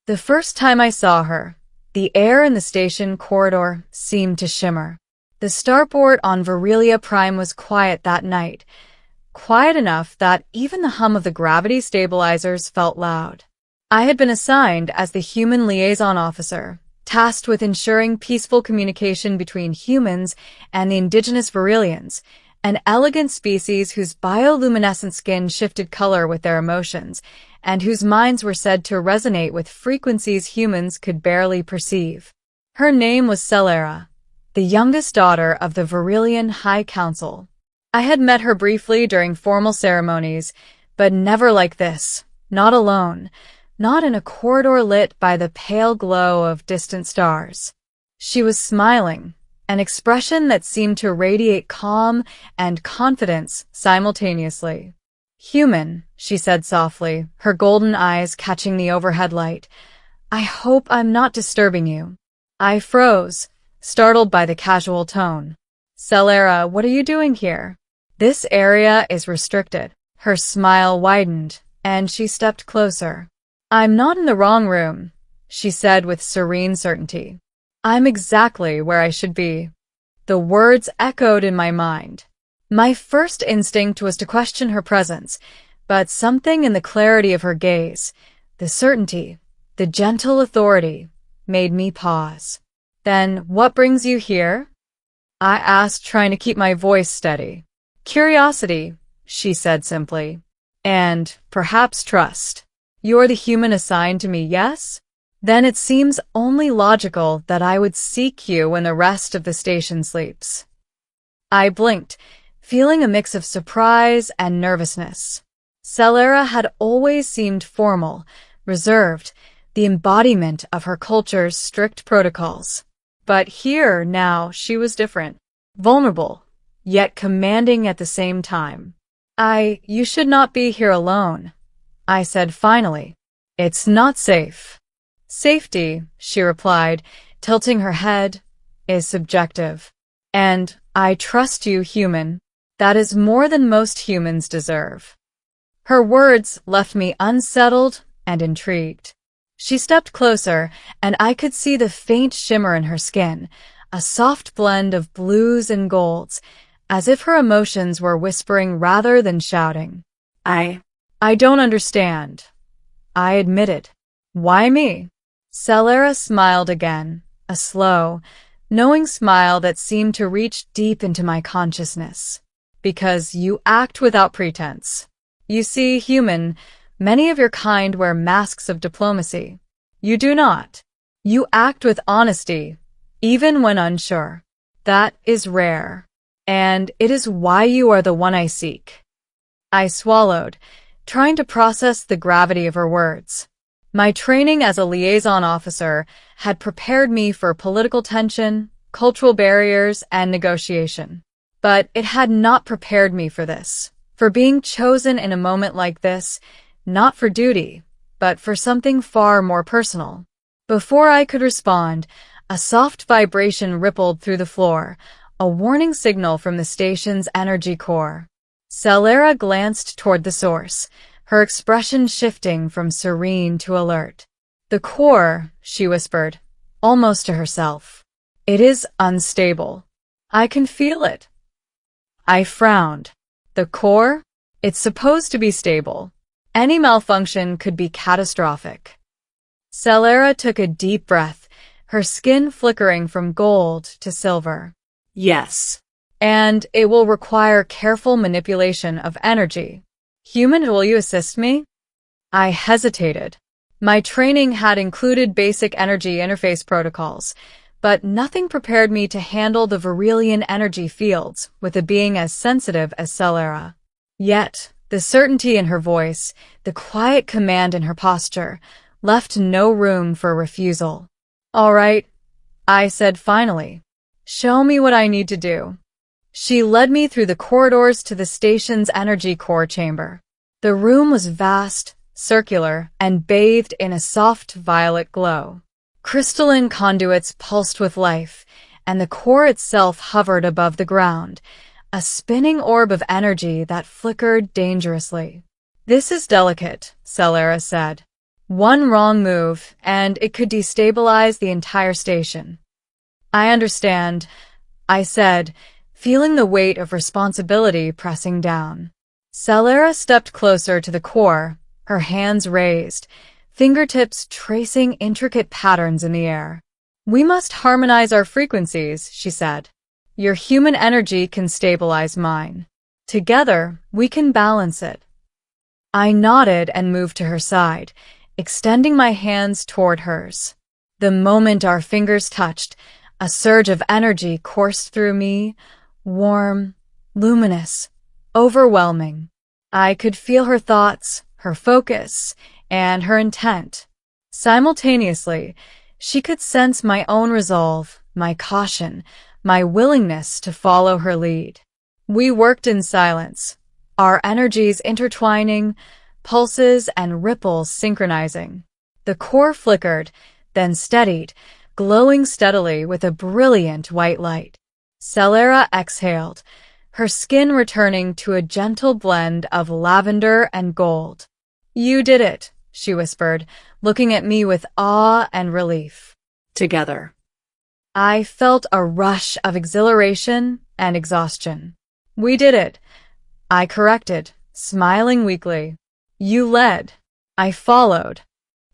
The first time I saw her, the air in the station corridor seemed to shimmer. The starport on Virelia Prime was quiet that night, quiet enough that even the hum of the gravity stabilizers felt loud. I had been assigned as the human liaison officer, tasked with ensuring peaceful communication between humans and the indigenous Virelians, an elegant species whose bioluminescent skin shifted color with their emotions, and whose minds were said to resonate with frequencies humans could barely perceive. Her name was Celera, the youngest daughter of the Virelian High Council. I had met her briefly during formal ceremonies, but never like this, not alone, not in a corridor lit by the pale glow of distant stars. She was smiling, an expression that seemed to radiate calm and confidence simultaneously. "Human," she said softly, her golden eyes catching the overhead light. "I hope I'm not disturbing you." I froze, startled by the casual tone. "Celera, what are you doing here? This area is restricted." Her smile widened, and she stepped closer. "I'm not in the wrong room," she said with serene certainty. "I'm exactly where I should be." The words echoed in my mind. My first instinct was to question her presence, but something in the clarity of her gaze, the certainty, the gentle authority, made me pause. "Then what brings you here?" I asked, trying to keep my voice steady. "Curiosity," she said simply. "And perhaps trust. You're the human assigned to me, yes? Then it seems only logical that I would seek you when the rest of the station sleeps." I blinked, feeling a mix of surprise and nervousness. Celera had always seemed formal, reserved, the embodiment of her culture's strict protocols. But here, now, she was different. Vulnerable, yet commanding at the same time. You should not be here alone," I said finally. "It's not safe." "Safety," she replied, tilting her head, "is subjective. And I trust you, human. That is more than most humans deserve." Her words left me unsettled and intrigued. She stepped closer, and I could see the faint shimmer in her skin, a soft blend of blues and golds, as if her emotions were whispering rather than shouting. I don't understand," I admitted. "Why me?" Celera smiled again, a slow, knowing smile that seemed to reach deep into my consciousness. "Because you act without pretense. You see, human, many of your kind wear masks of diplomacy. You do not. You act with honesty, even when unsure. That is rare. And it is why you are the one I seek." I swallowed, trying to process the gravity of her words. My training as a liaison officer had prepared me for political tension, cultural barriers, and negotiation. But it had not prepared me for this, for being chosen in a moment like this, not for duty, but for something far more personal. Before I could respond, a soft vibration rippled through the floor, a warning signal from the station's energy core. Celera glanced toward the source, her expression shifting from serene to alert. "The core," she whispered, almost to herself. "It is unstable. I can feel it." I frowned. "The core? It's supposed to be stable. Any malfunction could be catastrophic." Celera took a deep breath, her skin flickering from gold to silver. "Yes. And it will require careful manipulation of energy. Human, will you assist me?" I hesitated. My training had included basic energy interface protocols, but nothing prepared me to handle the Virelian energy fields with a being as sensitive as Celera. Yet, the certainty in her voice, the quiet command in her posture, left no room for refusal. "All right," I said finally. "Show me what I need to do." She led me through the corridors to the station's energy core chamber. The room was vast, circular, and bathed in a soft violet glow. Crystalline conduits pulsed with life, and the core itself hovered above the ground, a spinning orb of energy that flickered dangerously. "This is delicate," Celera said. One wrong move, and it could destabilize the entire station. I understand, I said, feeling the weight of responsibility pressing down. Celera stepped closer to the core, her hands raised, fingertips tracing intricate patterns in the air. We must harmonize our frequencies, she said. Your human energy can stabilize mine. Together, we can balance it. I nodded and moved to her side, extending my hands toward hers. The moment our fingers touched, a surge of energy coursed through me, warm, luminous, overwhelming. I could feel her thoughts, her focus, and her intent. Simultaneously, she could sense my own resolve, my caution, my willingness to follow her lead. We worked in silence, our energies intertwining, pulses and ripples synchronizing. The core flickered, then steadied, glowing steadily with a brilliant white light. Celera exhaled, her skin returning to a gentle blend of lavender and gold. You did it, she whispered, looking at me with awe and relief. Together. I felt a rush of exhilaration and exhaustion. We did it, I corrected, smiling weakly. You led. I followed.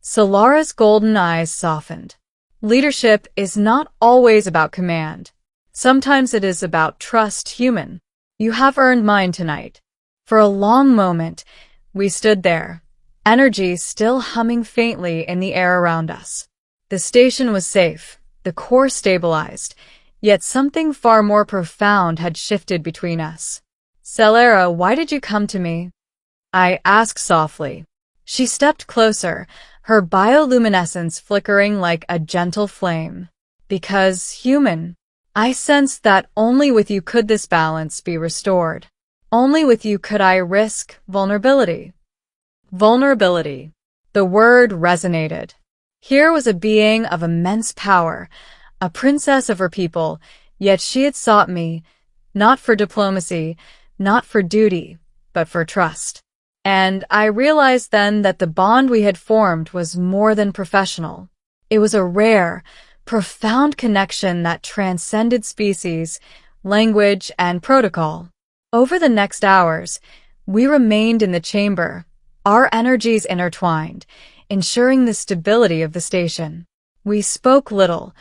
Solara's golden eyes softened. Leadership is not always about command. Sometimes it is about trust, human. You have earned mine tonight. For a long moment, we stood there, energy still humming faintly in the air around us. The station was safe, the core stabilized, yet something far more profound had shifted between us. Celera, why did you come to me? I asked softly. She stepped closer, her bioluminescence flickering like a gentle flame. Because, human, I sensed that only with you could this balance be restored. Only with you could I risk vulnerability. Vulnerability. The word resonated. Here was a being of immense power, a princess of her people, yet she had sought me, not for diplomacy, not for duty, but for trust. And I realized then that the bond we had formed was more than professional. It was a rare, profound connection that transcended species, language, and protocol. Over the next hours, we remained in the chamber, our energies intertwined, ensuring the stability of the station. We spoke little,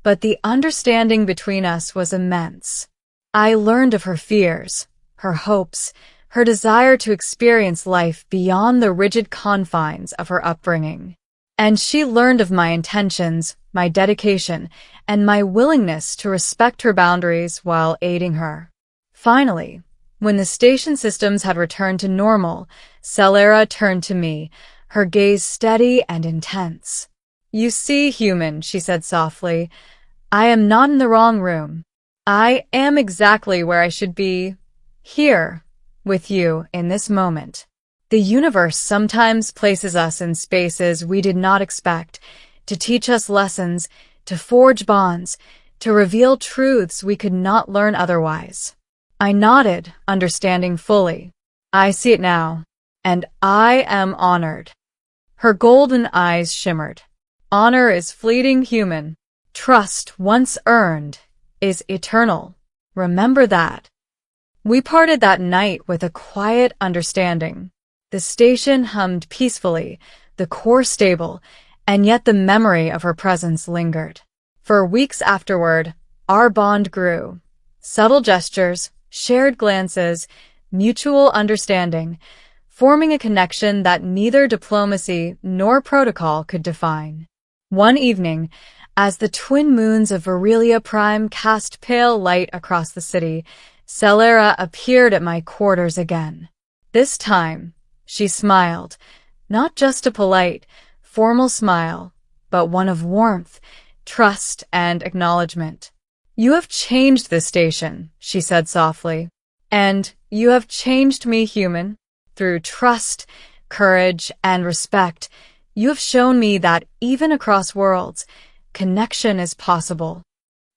but the understanding between us was immense. I learned of her fears, her hopes, her desire to experience life beyond the rigid confines of her upbringing. And she learned of my intentions, my dedication, and my willingness to respect her boundaries while aiding her. Finally, when the station systems had returned to normal, Celera turned to me, her gaze steady and intense. You see, human, she said softly, I am not in the wrong room. I am exactly where I should be, here, with you in this moment. The universe sometimes places us in spaces we did not expect, to teach us lessons, to forge bonds, to reveal truths we could not learn otherwise. I nodded, understanding fully. I see it now, and I am honored. Her golden eyes shimmered. Honor is fleeting, human. Trust, once earned, is eternal. Remember that. We parted that night with a quiet understanding. The station hummed peacefully, the core stable, and yet the memory of her presence lingered. For weeks afterward, our bond grew. Subtle gestures, shared glances, mutual understanding, forming a connection that neither diplomacy nor protocol could define. One evening, as the twin moons of Virelia Prime cast pale light across the city, Celera appeared at my quarters again. This time, she smiled, not just a polite, formal smile, but one of warmth, trust, and acknowledgement. You have changed this station, she said softly. And you have changed me, human. Through trust, courage, and respect, you have shown me that even across worlds, connection is possible.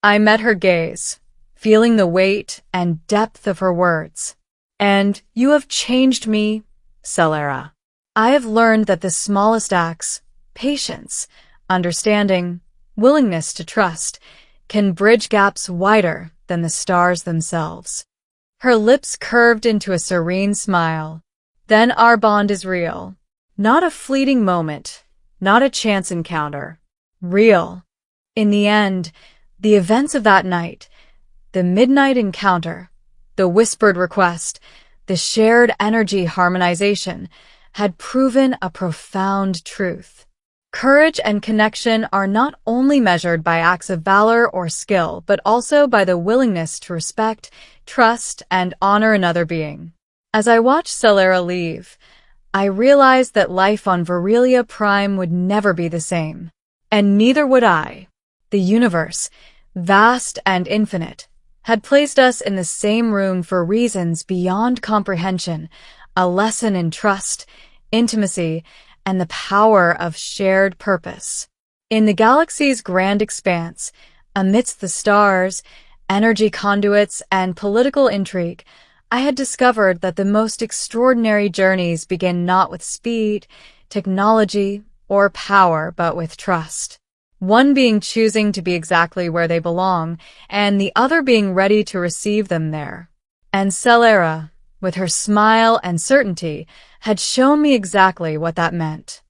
I met her gaze, feeling the weight and depth of her words. And you have changed me, Celera. I have learned that the smallest acts, patience, understanding, willingness to trust, can bridge gaps wider than the stars themselves. Her lips curved into a serene smile. Then our bond is real. Not a fleeting moment, not a chance encounter. Real. In the end, the events of that night, the midnight encounter, the whispered request, the shared energy harmonization, had proven a profound truth. Courage and connection are not only measured by acts of valor or skill, but also by the willingness to respect, trust, and honor another being. As I watched Celera leave, I realized that life on Virelia Prime would never be the same. And neither would I. The universe, vast and infinite, had placed us in the same room for reasons beyond comprehension, a lesson in trust, intimacy, and the power of shared purpose. In the galaxy's grand expanse, amidst the stars, energy conduits, and political intrigue, I had discovered that the most extraordinary journeys begin not with speed, technology, or power, but with trust. One being choosing to be exactly where they belong, and the other being ready to receive them there. And Celera, with her smile and certainty, had shown me exactly what that meant.